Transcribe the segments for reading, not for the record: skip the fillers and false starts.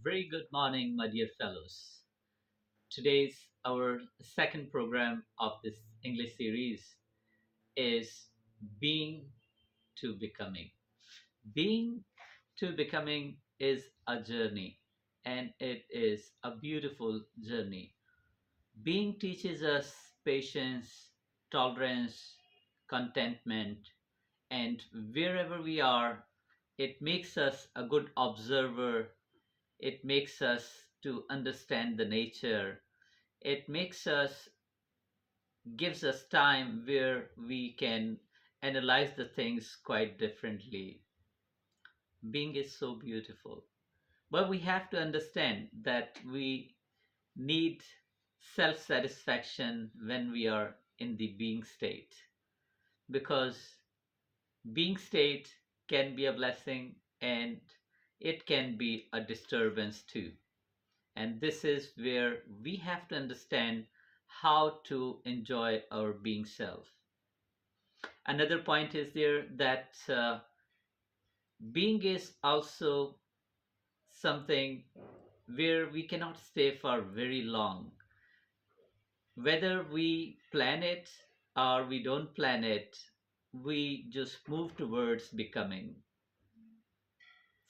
Very good morning, my dear fellows. Today's our second program of this English series is Being to Becoming. Being to Becoming is a journey, and it is a beautiful journey. Being teaches us patience, tolerance, contentment, and wherever we are, it makes us a good observer. It makes us to understand the nature. It makes us, gives us time where we can analyze the things quite differently. Being is so beautiful. But we have to understand that we need self satisfaction when we are in the being state, because being state can be a blessing and it can be a disturbance too. And this is where we have to understand how to enjoy our being self. Another point is there that being is also something where we cannot stay for very long. Whether we plan it or we don't plan it, we just move towards becoming.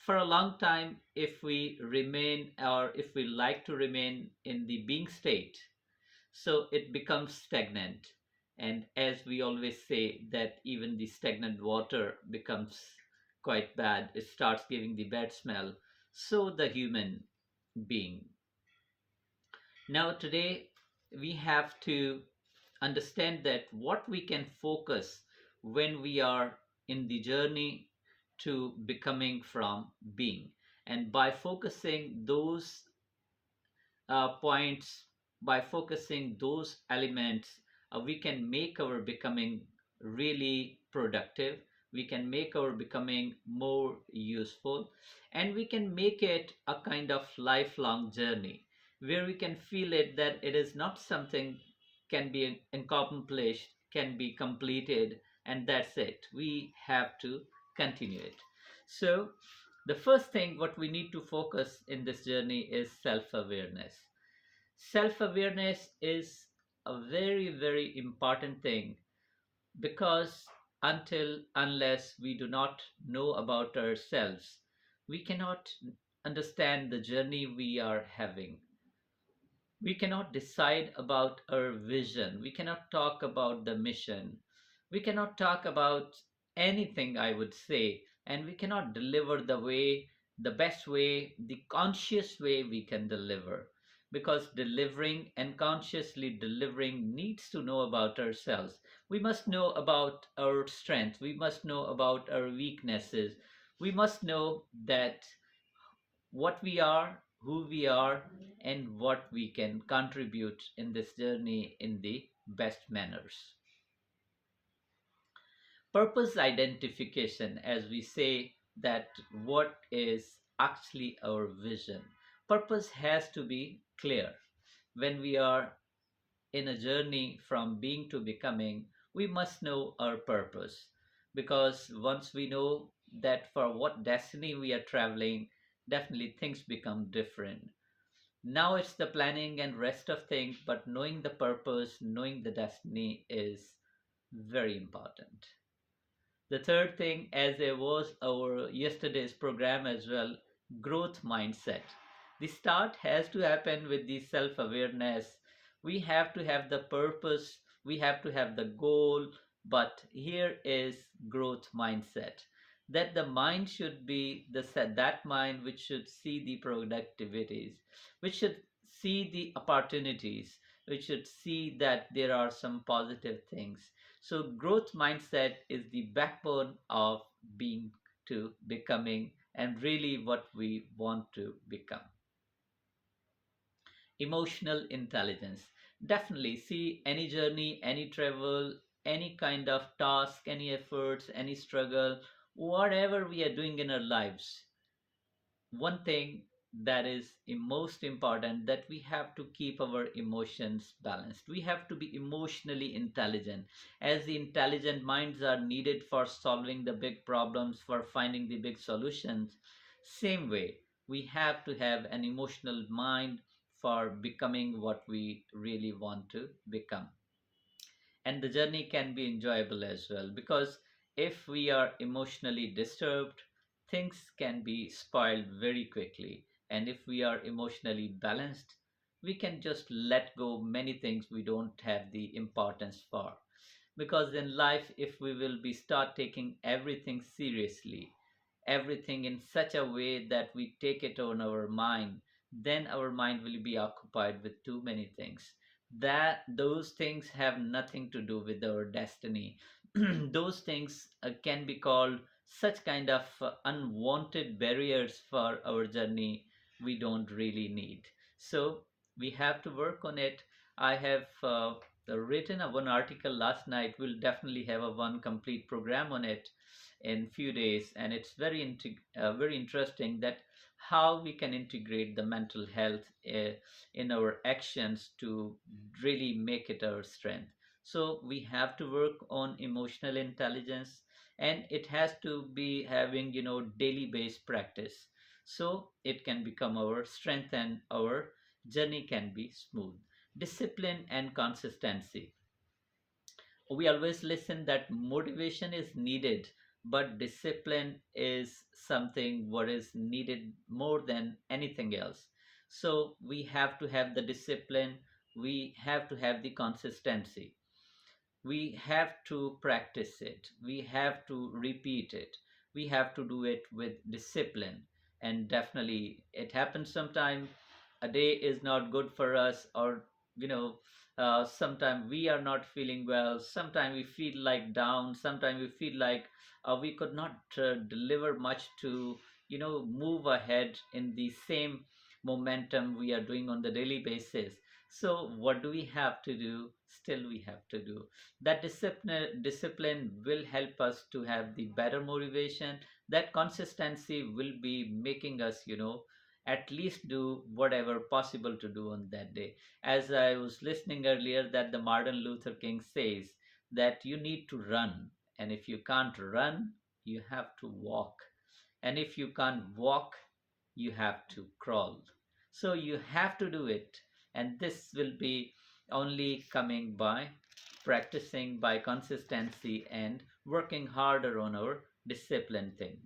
For a long time, if we remain or if we like to remain in the being state, so it becomes stagnant. And as we always say, that even the stagnant water becomes quite bad, it starts giving the bad smell. So the human being. Now, today, we have to understand that what we can focus when we are in the journey to becoming from being. And by focusing those points, by focusing those elements, we can make our becoming really productive. We can make our becoming more useful, and we can make it a kind of lifelong journey where we can feel it that it is not something can be accomplished, can be completed, and that's it. We have to continue it. So, the first thing what we need to focus in this journey is self awareness. Self awareness is a very, very important thing, because unless we do not know about ourselves, we cannot understand the journey we are having. We cannot decide about our vision. We cannot talk about the mission. We cannot talk about anything, I would say, and we cannot deliver the way, the best way, the conscious way we can deliver. Because delivering and consciously delivering needs to know about ourselves. We must know about our strength. We must know about our weaknesses. We must know that what we are, who we are, and what we can contribute in this journey in the best manners. Purpose identification, as we say, that what is actually our vision. Purpose has to be clear. When we are in a journey from being to becoming, we must know our purpose. Because once we know that for what destiny we are traveling, definitely things become different. Now it's the planning and rest of things, but knowing the purpose, knowing the destiny is very important. The third thing, as there was our yesterday's program as well, growth mindset. The start has to happen with the self awareness. We have to have the purpose, we have to have the goal, but here is growth mindset. That the mind should be that mind which should see the productivities, which should see the opportunities, which should see that there are some positive things. So, growth mindset is the backbone of being to becoming and really what we want to become. Emotional intelligence. Definitely see any journey, any travel, any kind of task, any efforts, any struggle, whatever we are doing in our lives, one thing that is most important, that we have to keep our emotions balanced. We have to be emotionally intelligent, as the intelligent minds are needed for solving the big problems, for finding the big solutions. Same way, We have to have an emotional mind for becoming what we really want to become. And the journey can be enjoyable as well, because if we are emotionally disturbed, things can be spoiled very quickly. And if we are emotionally balanced, we can just let go many things we don't have the importance for. Because in life, if we will be start taking everything seriously, everything in such a way that we take it on our mind, then our mind will be occupied with too many things, that those things have nothing to do with our destiny. Those things can be called such kind of unwanted barriers for our journey we don't really need. So we have to work on it. I have written a one article last night. We'll definitely have a one complete program on it in few days, and it's very interesting that how we can integrate the mental health in our actions to really make it our strength. So we have to work on emotional intelligence, and it has to be having daily based practice, so it can become our strength and our journey can be smooth. Discipline and consistency. We always listen that motivation is needed, but discipline is something what is needed more than anything else. So we have to have the discipline, we have to have the consistency, we have to practice it, we have to repeat it, we have to do it with discipline. And definitely it happens sometime a day is not good for us, or you know sometimes we are not feeling well, sometimes we feel like down, sometimes we feel like we could not deliver much to move ahead in the same momentum we are doing on the daily basis. So what do we have to do? Still we have to do that. Discipline will help us to have the better motivation. That consistency will be making us at least do whatever possible to do on that day. As I was listening earlier, that the Martin Luther King says that you need to run, and if you can't run, you have to walk, and if you can't walk, you have to crawl. So you have to do it, and this will be only coming by practicing, by consistency, and working harder on our discipline thing.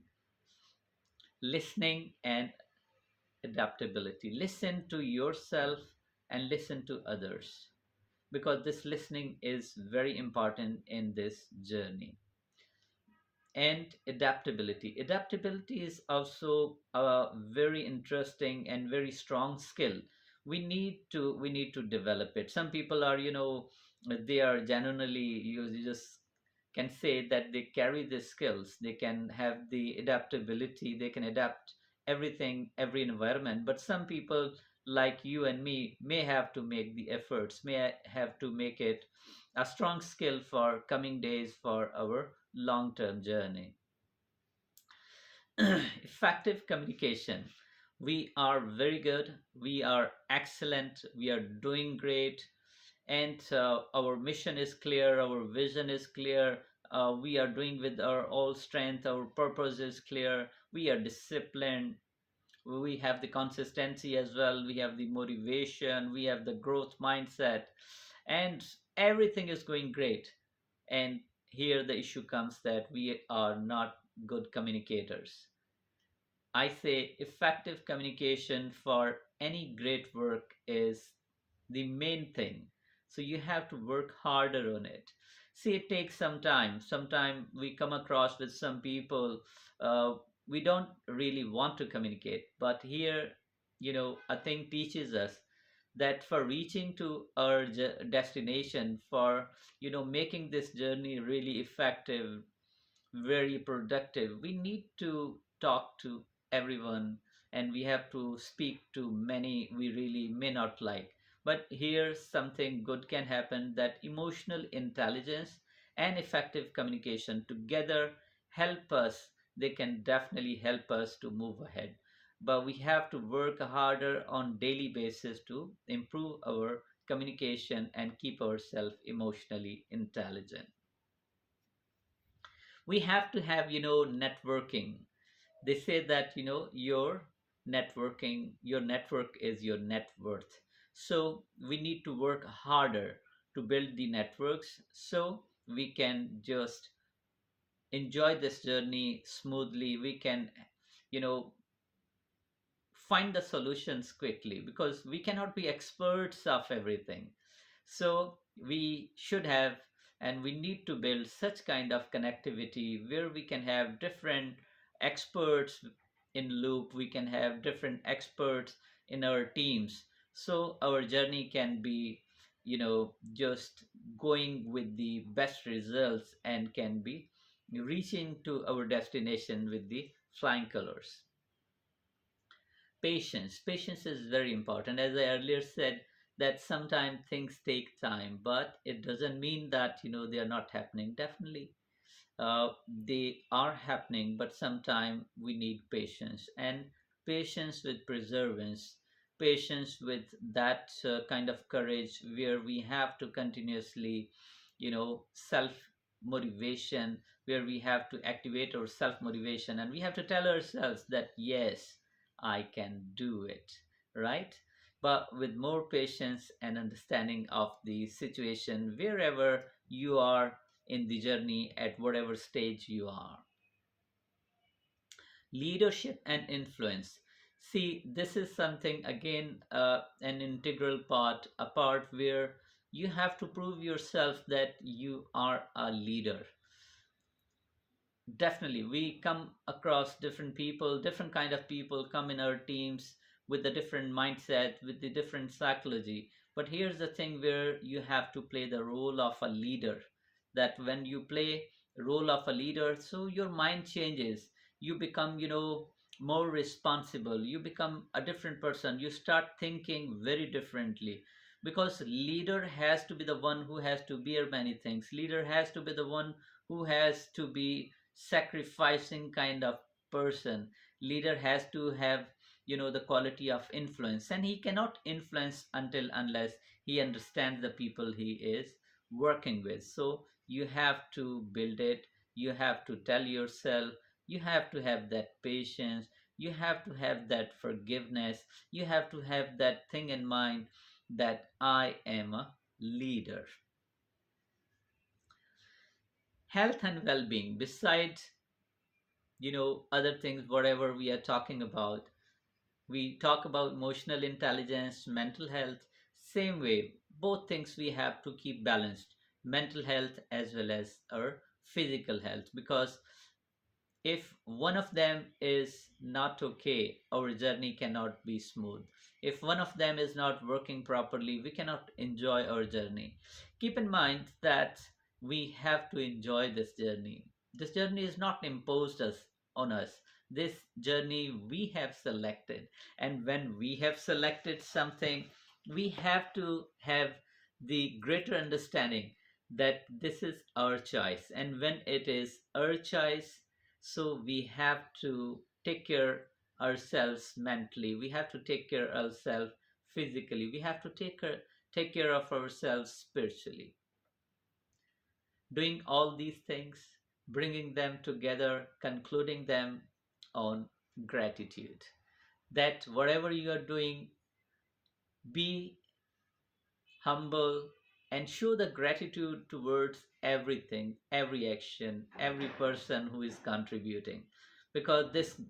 Listening and adaptability. Listen to yourself and listen to others, because this listening is very important in this journey. And adaptability. Adaptability is also a very interesting and very strong skill. We need to develop it. Some people are, they are genuinely, you just can say that they carry the skills, they can have the adaptability, they can adapt everything, every environment. But some people like you and me may have to make the efforts, may have to make it a strong skill for coming days, for our long term journey. Effective communication. We are very good, we are excellent, we are doing great, and our mission is clear, our vision is clear, we are doing with our all strength, our purpose is clear, we are disciplined, we have the consistency as well, we have the motivation, we have the growth mindset, and everything is going great. And here the issue comes that we are not good communicators. I say effective communication for any great work is the main thing. So you have to work harder on it. See, it takes some time. Sometimes we come across with some people, uh, we don't really want to communicate. But here, a thing teaches us that for reaching to our destination, for, making this journey really effective, very productive, we need to talk to everyone, and we have to speak to many we really may not like. But here something good can happen, that emotional intelligence and effective communication together help us. They can definitely help us to move ahead. But we have to work harder on daily basis to improve our communication and keep ourselves emotionally intelligent. We have to have networking. They say that your networking. Your network is your net worth. So we need to work harder to build the networks so we can just enjoy this journey smoothly. We can, you know, find the solutions quickly, because we cannot be experts of everything. So we should have, and we need to build such kind of connectivity where we can have different experts in loop. We can have different experts in our teams, so our journey can be, just going with the best results, and can be reaching to our destination with the flying colors. Patience is very important. As I earlier said, that sometimes things take time, but it doesn't mean that they are not happening. Definitely they are happening, but sometimes we need patience, and patience with perseverance, patience with that kind of courage where we have to continuously, self motivation, where we have to activate our self motivation, and we have to tell ourselves that yes, I can do it, right? But with more patience and understanding of the situation wherever you are in the journey, at whatever stage you are. Leadership and influence. See, this is something again, an integral part, a part where you have to prove yourself that you are a leader. Definitely, we come across different people, different kind of people come in our teams with the different mindset, with the different psychology. But here's the thing where you have to play the role of a leader. That when you play role of a leader, so your mind changes. You become, more responsible. You become a different person. You start thinking very differently, because leader has to be the one who has to bear many things. Leader has to be the one who has to be sacrificing kind of person. Leader has to have, the quality of influence, and he cannot influence until unless he understands the people he is working with. So you have to build it. You have to tell yourself, you have to have that patience, you have to have that forgiveness, you have to have that thing in mind, that I am a leader. Health and well-being, besides other things, whatever we are talking about, we talk about emotional intelligence, mental health. Same way, both things we have to keep balanced, mental health as well as our physical health, because if one of them is not okay, our journey cannot be smooth. If one of them is not working properly, we cannot enjoy our journey. Keep in mind that we have to enjoy this journey. This journey is not imposed on us. This journey we have selected. And when we have selected something, we have to have the greater understanding that this is our choice. And when it is our choice, so we have to take care ourselves mentally, we have to take care ourselves physically, we have to take care of ourselves spiritually. Doing all these things, bringing them together, concluding them on gratitude, that whatever you are doing, be humble, and show the gratitude towards everything, every action, every person who is contributing. Because this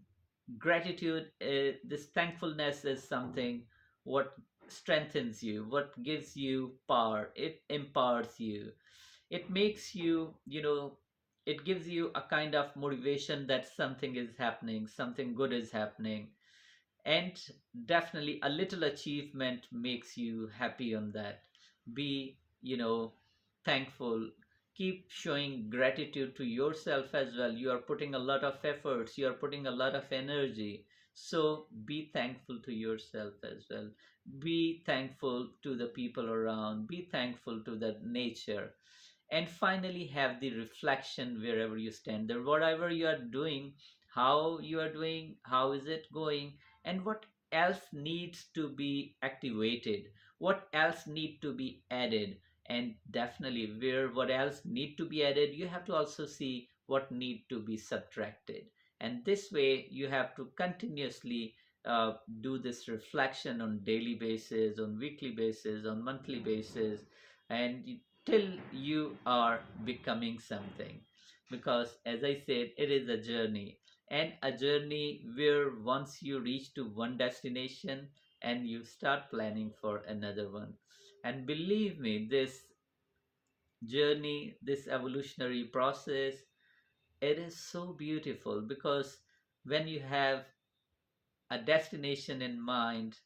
gratitude, this thankfulness is something what strengthens you, what gives you power, it empowers you, it makes you, it gives you a kind of motivation that something is happening, something good is happening. And definitely a little achievement makes you happy on that. Be, thankful. Keep showing gratitude to yourself as well. You are putting a lot of efforts, you are putting a lot of energy, so be thankful to yourself as well. Be thankful to the people around, be thankful to the nature. And finally, have the reflection wherever you stand there, whatever you are doing, how you are doing, how is it going, and what else needs to be activated, what else need to be added. And definitely, where what else need to be added, you have to also see what need to be subtracted. And this way you have to continuously do this reflection on daily basis, on weekly basis, on monthly basis, and till you are becoming something. Because as I said, it is a journey, and a journey where once you reach to one destination and you start planning for another one. And believe me, this journey, this evolutionary process, it is so beautiful, because when you have a destination in mind,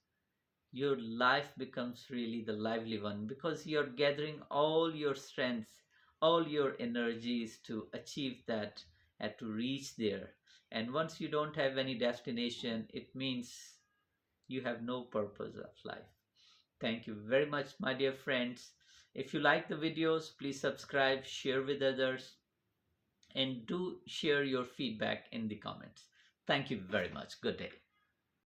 your life becomes really the lively one, because you're gathering all your strengths, all your energies to achieve that and to reach there. And once you don't have any destination, it means you have no purpose of life. Thank you very much, my dear friends. If you like the videos, please subscribe, share with others, and do share your feedback in the comments. Thank you very much. Good day.